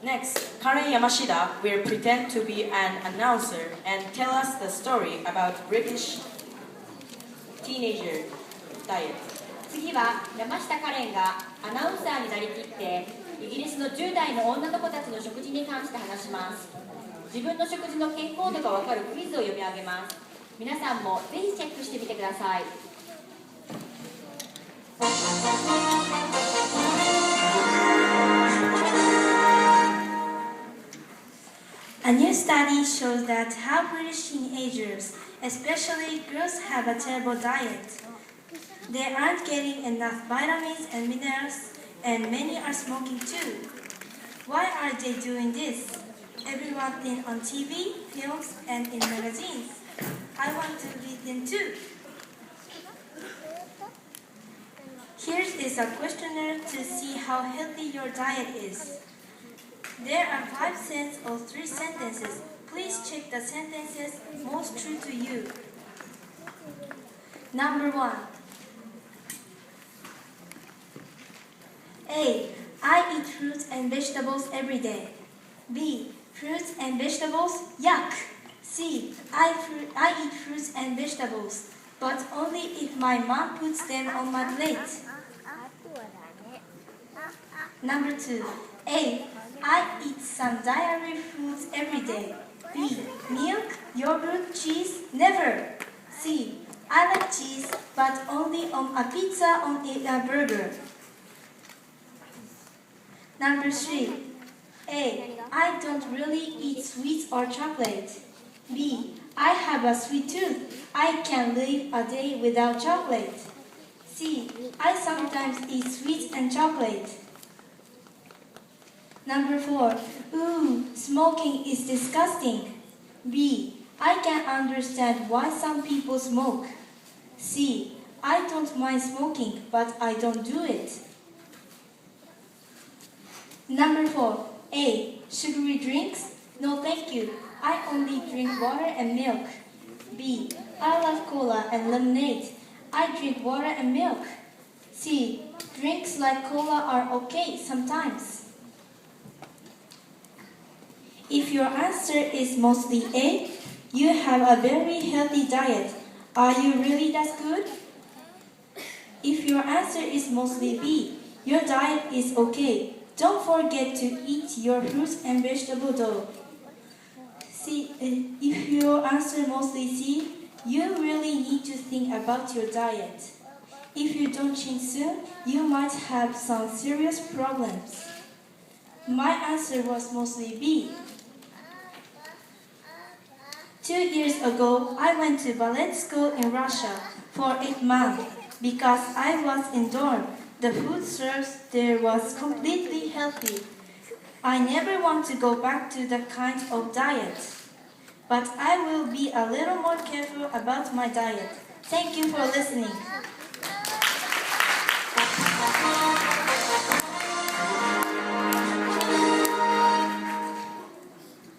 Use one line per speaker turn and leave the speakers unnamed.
Next, Karen Yamashita will pretend to be an announcer and tell us the story about British teenager diet.
次は山下カレンがアナウンサーになりきってイギリスの10代の女の子たちの食事に関して話します。自分の食事の健康度がわかるクイズを読み上げます。皆さんもぜひチェックしてみてください。
A new study shows that how British teenagers, especially girls, have a terrible diet. They aren't getting enough vitamins and minerals, and many are smoking too. Why are they doing this? Everyone thin on TV, films, and in magazines. I want to be thin too. Here is a questionnaire to see how healthy your diet is. There are 5 sets of 3 sentences. Please check the sentences most true to you. Number 1. A. I eat fruits and vegetables every day. B. Fruits and vegetables? Yuck! C. I eat fruits and vegetables, but only if my mom puts them on my plate. Number 2. A. I eat some dairy foods every day. B. Milk, yogurt, cheese? Never. C. I like cheese, but only on a pizza or a burger. Number 3. A. I don't really eat sweets or chocolate. B. I have a sweet tooth. I can't live a day without chocolate. C. I sometimes eat sweets and chocolate. Number 4. Ooh, smoking is disgusting. B. I can understand why some people smoke. C. I don't mind smoking, but I don't do it. Number 4. A. Sugary drinks? No thank you. I only drink water and milk. B. I love cola and lemonade. I drink water and milk. C. Drinks like cola are okay sometimes. If your answer is mostly A, you have a very healthy diet. Are you really that good? If your answer is mostly B, your diet is okay. Don't forget to eat your fruits and vegetables though. C, if your answer mostly C, you really need to think about your diet. If you don't change soon, you might have some serious problems. My answer was mostly B. 2 years ago, I went to ballet school in Russia for 8 months. Because I was in dorm, the food served there was completely healthy. I never want to go back to that kind of diet. But I will be a little more careful about my diet. Thank you for listening.